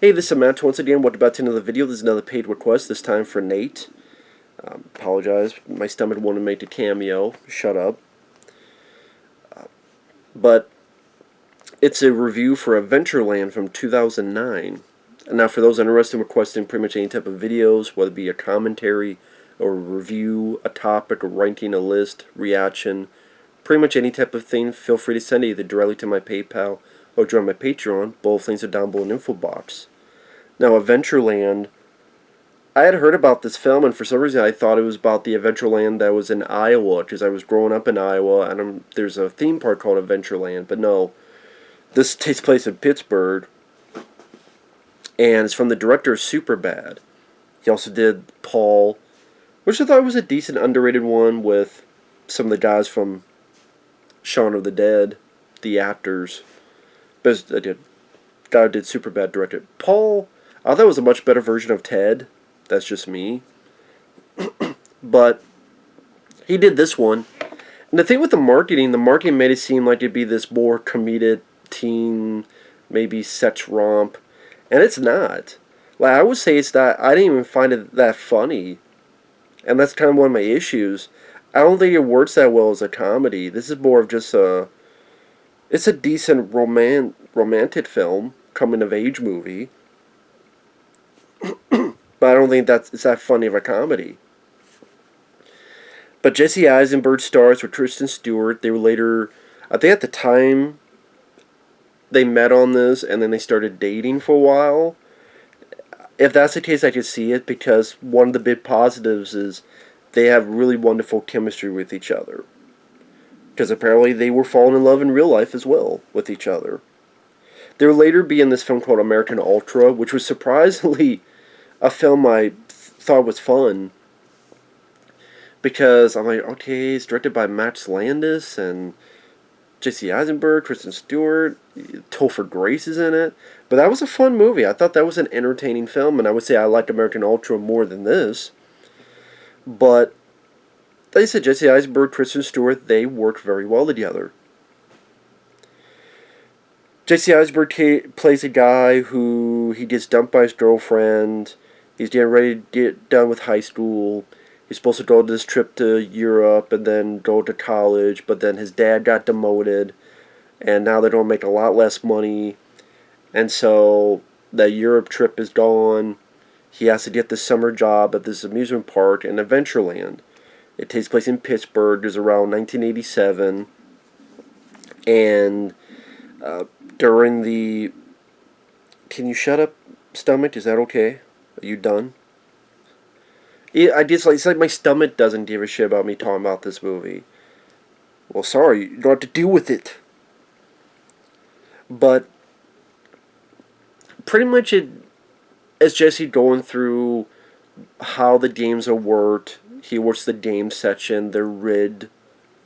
Hey, this is Matt once again. Welcome back to another video. This is another paid request, this time for Nate. Apologize, my stomach wanted to make a cameo. Shut up. But it's a review for Adventureland from 2009. And now for those interested in requesting pretty much any type of videos, whether it be a commentary or a review, a topic, or ranking a list, reaction, pretty much any type of thing, feel free to send it either directly to my PayPal or join my Patreon. Both links are down below in the info box. Now, Adventureland, I had heard about this film, and for some reason I thought it was about the Adventureland that was in Iowa, because I was growing up in Iowa, and there's a theme park called Adventureland, but no. This takes place in Pittsburgh, and it's from the director of Superbad. He also did Paul, which I thought was a decent, underrated one with some of the guys from Shaun of the Dead, the actors. But the guy who did Superbad directed Paul. I thought it was a much better version of Ted. That's just me. But he did this one. And the thing with the marketing made it seem like it'd be this more comedic teen, maybe sex romp. And it's not. Like, I would say it's not. I didn't even find it that funny. And that's kind of one of my issues. I don't think it works that well as a comedy. This is more of just a... It's a decent romantic film, coming-of-age movie. But I don't think it's that funny of a comedy. But Jesse Eisenberg stars with Kristen Stewart. They were later... I think at the time they met on this, and then they started dating for a while. If that's the case, I could see it, because one of the big positives is they have really wonderful chemistry with each other. Because apparently they were falling in love in real life as well with each other. They would later be in this film called American Ultra, which was surprisingly a film I thought was fun. Because I'm like, okay, it's directed by Max Landis and Jesse Eisenberg, Kristen Stewart, Topher Grace is in it. But that was a fun movie. I thought that was an entertaining film, and I would say I liked American Ultra more than this. But, like I said, Jesse Eisenberg, Kristen Stewart, they work very well together. Jesse Eisenberg plays a guy who he gets dumped by his girlfriend. He's getting ready to get done with high school. He's supposed to go on this trip to Europe and then go to college, but then his dad got demoted, and now they're going to make a lot less money. And so the Europe trip is gone. He has to get this summer job at this amusement park in Adventureland. It takes place in Pittsburgh. It's around 1987. And during the... Can you shut up, stomach? Is that okay? Are you done? It's like my stomach doesn't give a shit about me talking about this movie. Well, sorry, you don't have to deal with it. But pretty much it's Jesse going through how the games are worked. He works the game section. They're rigged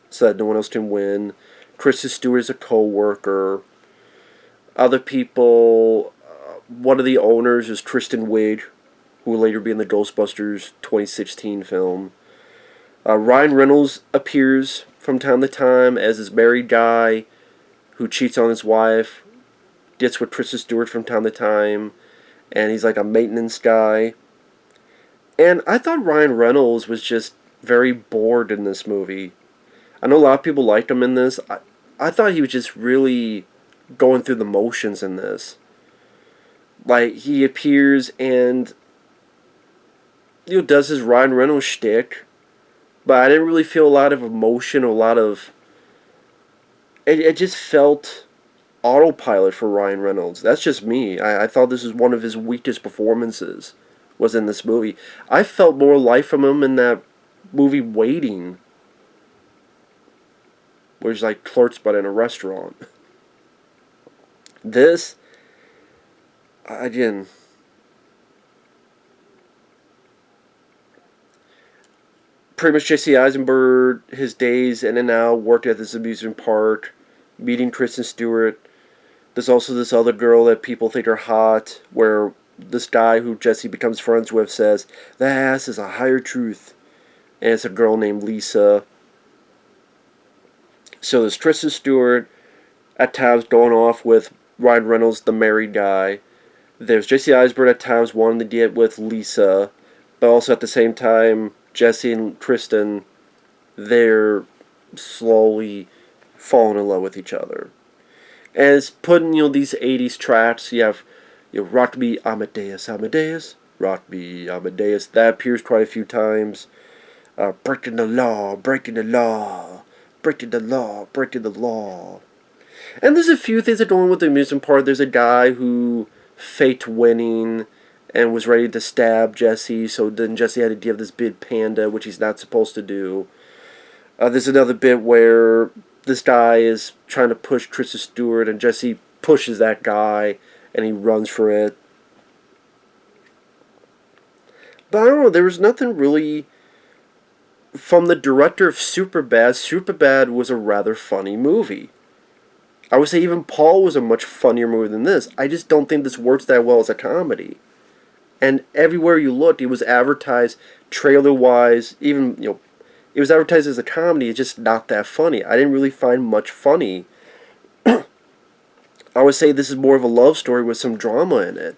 so that no one else can win. Kristen Stewart is a co-worker. Other people, one of the owners is Kristen Wiig, who will later be in the Ghostbusters 2016 film. Ryan Reynolds appears from time to time as this married guy who cheats on his wife, gets with Kristen Stewart from time to time, and he's like a maintenance guy. And I thought Ryan Reynolds was just very bored in this movie. I know a lot of people liked him in this. I thought he was just really going through the motions in this. Like, he appears and does his Ryan Reynolds shtick, but I didn't really feel a lot of emotion or a lot of... It just felt autopilot for Ryan Reynolds. That's just me. I thought this was one of his weakest performances, was in this movie. I felt more life from him in that movie Waiting, where he's like clerks but in a restaurant. This, again... Pretty much Jesse Eisenberg, his days in and out, worked at this amusement park, meeting Kristen Stewart. There's also this other girl that people think are hot, where this guy who Jesse becomes friends with says, "That ass is a higher truth." And it's a girl named Lisa. So there's Kristen Stewart at times going off with Ryan Reynolds, the married guy. There's Jesse Eisenberg at times wanting to get with Lisa, but also at the same time, Jesse and Kristen, they're slowly falling in love with each other. And it's putting, these 80s tracks. You have, Rock Me Amadeus, Amadeus, Rock Me Amadeus. That appears quite a few times. Breaking the law, breaking the law, breaking the law, breaking the law. And there's a few things that go on with the amusement park. There's a guy who faked winning and was ready to stab Jesse, so then Jesse had to give this big panda, which he's not supposed to do. There's another bit where this guy is trying to push Kristen Stewart, and Jesse pushes that guy, and he runs for it. But I don't know, there was nothing really from the director of Superbad. Superbad was a rather funny movie. I would say even Paul was a much funnier movie than this. I just don't think this works that well as a comedy. And everywhere you looked, it was advertised trailer-wise, even, it was advertised as a comedy. It's just not that funny. I didn't really find much funny. I would say this is more of a love story with some drama in it.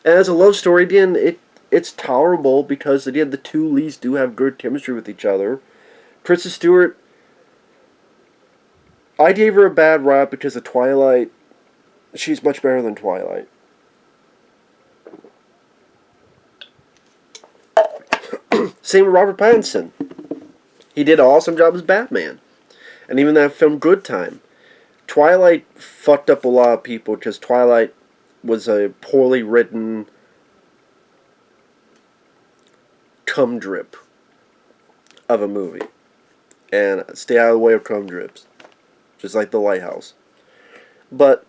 And as a love story, again, it's tolerable because, again, the two leads do have good chemistry with each other. Kristen Stewart, I gave her a bad rap because of Twilight. She's much better than Twilight. Same with Robert Pattinson. He did an awesome job as Batman. And even that film Good Time. Twilight fucked up a lot of people because Twilight was a poorly written cum drip of a movie. And stay out of the way of cum drips. Just like The Lighthouse. But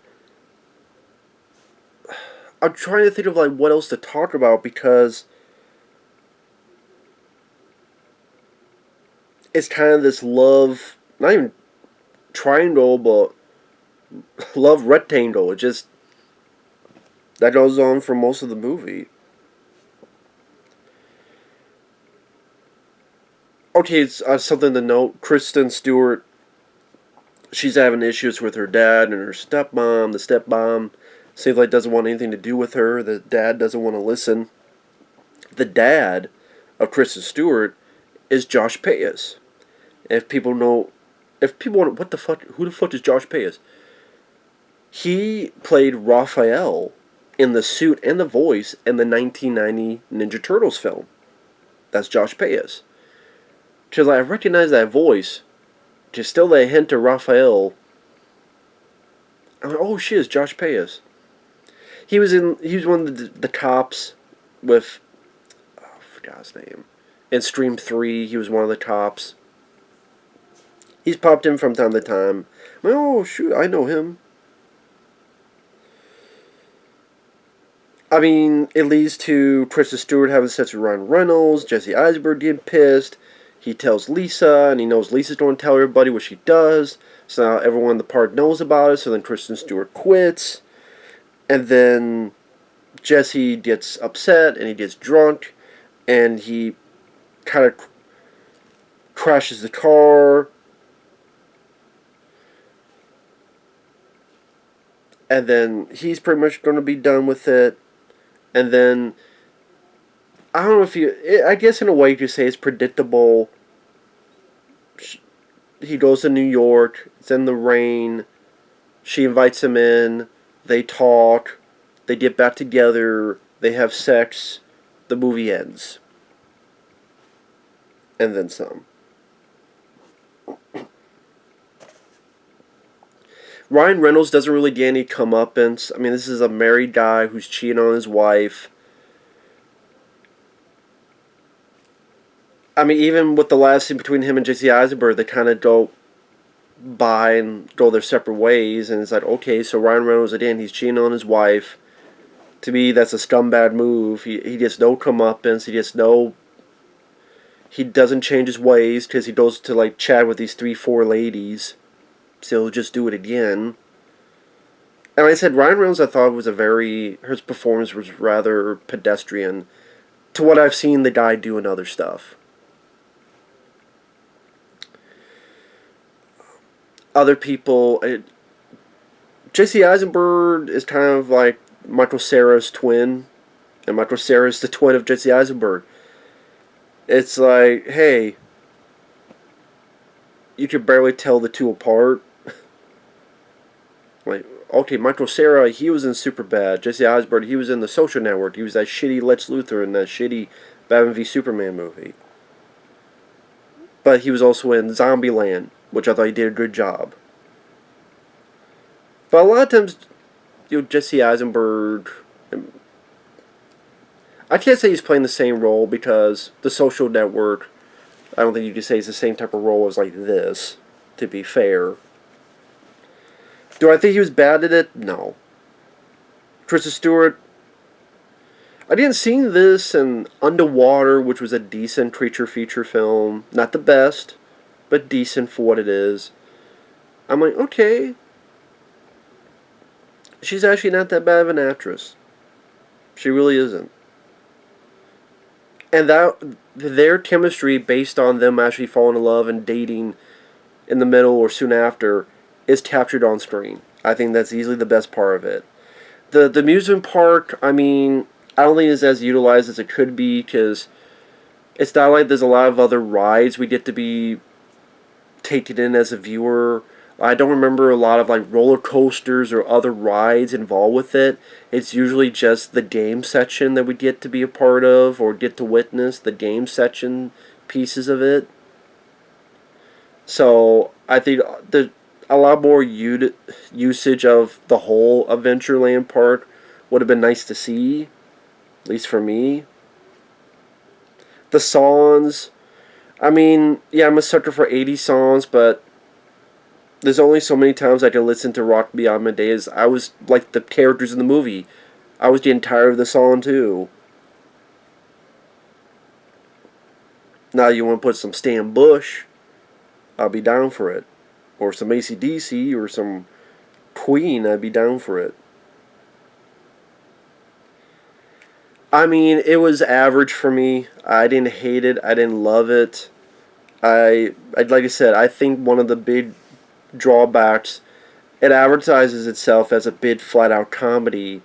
I'm trying to think of what else to talk about because it's kind of this love, not even triangle, but love rectangle. It just, that goes on for most of the movie. Okay, it's something to note. Kristen Stewart, she's having issues with her dad and her stepmom. The stepmom seems like doesn't want anything to do with her. The dad doesn't want to listen. The dad of Kristen Stewart is Josh Payas. If people want, who the fuck is Josh Payas? He played Raphael in the suit and the voice in the 1990 Ninja Turtles film. That's Josh Payas. Because I recognize that voice, just still that hint of Raphael. I'm like, oh shit, it's Josh Payas. He was one of the cops with, I forgot his name. In Scream 3, he was one of the cops. He's popped in from time to time. I'm like, oh shoot, I know him. I mean, it leads to Kristen Stewart having sex with Ryan Reynolds, Jesse Eisenberg getting pissed. He tells Lisa, and he knows Lisa's going to tell everybody what she does. So now everyone in the park knows about it, so then Kristen Stewart quits. And then Jesse gets upset, and he gets drunk, and he kind of crashes the car. And then he's pretty much going to be done with it. And then, I don't know if I guess in a way you could say it's predictable. He goes to New York, it's in the rain, she invites him in, they talk, they get back together, they have sex, the movie ends. And then some. Ryan Reynolds doesn't really get any comeuppance. I mean, this is a married guy who's cheating on his wife. I mean, even with the last scene between him and Jesse Eisenberg, they kind of go by and go their separate ways. And it's like, okay, so Ryan Reynolds, again, he's cheating on his wife. To me, that's a scumbag move. He gets no comeuppance. He doesn't change his ways because he goes to, chat with these 3-4 ladies. So he'll just do it again. And like I said, Ryan Reynolds, I thought his performance was rather pedestrian to what I've seen the guy do in other stuff. Other people, Jesse Eisenberg is kind of Michael Cera's twin, and Michael Cera's the twin of Jesse Eisenberg. It's like, hey, you can barely tell the two apart. Like, okay, Michael Cera, he was in Superbad. Jesse Eisenberg, he was in The Social Network. He was that shitty Lex Luthor in that shitty Batman v Superman movie. But he was also in Zombieland, which I thought he did a good job. But a lot of times, Jesse Eisenberg, I can't say he's playing the same role because The Social Network, I don't think you could say it's the same type of role as like this, to be fair. Do I think he was bad at it? No. Kristen Stewart, I didn't see this in Underwater, which was a decent creature feature film. Not the best, but decent for what it is. I'm like, okay. She's actually not that bad of an actress. She really isn't. And their chemistry, based on them actually falling in love and dating in the middle or soon after, is captured on screen. I think that's easily the best part of it. The amusement park, I mean, I don't think it's as utilized as it could be because it's not like there's a lot of other rides we get to be taken in as a viewer. I don't remember a lot of like roller coasters or other rides involved with it. It's usually just the game section that we get to be a part of or get to witness the game section pieces of it. So I think a lot more usage of the whole Adventureland park would have been nice to see, at least for me. The songs, I mean, yeah, I'm a sucker for 80s songs, but there's only so many times I can listen to Rock Beyond My Days. I was like the characters in the movie. I was getting tired of the song too. Now you want to put some Stan Bush, I'll be down for it. Or some AC/DC or some Queen, I'd be down for it. I mean, it was average for me. I didn't hate it. I didn't love it. Like I said, I think one of the big drawbacks, it advertises itself as a big flat-out comedy.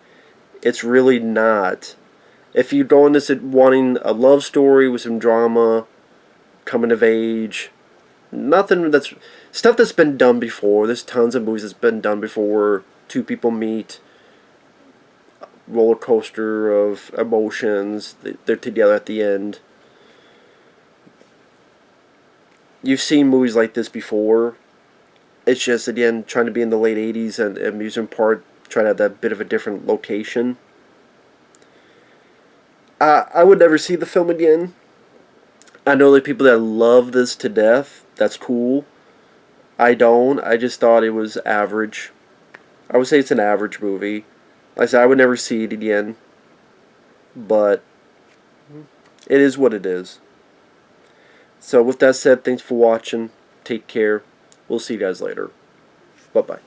It's really not. If you go into this wanting a love story with some drama, coming of age, nothing that's stuff that's been done before. There's tons of movies that's been done before. Two people meet, roller coaster of emotions. They're together at the end. You've seen movies like this before. It's just, again, trying to be in the late 80s and amusement park, trying to have that bit of a different location. I would never see the film again. I know there are people that love this to death. That's cool. I don't. I just thought it was average. I would say it's an average movie. Like I said, I would never see it again. But it is what it is. So with that said, thanks for watching. Take care. We'll see you guys later. Bye-bye.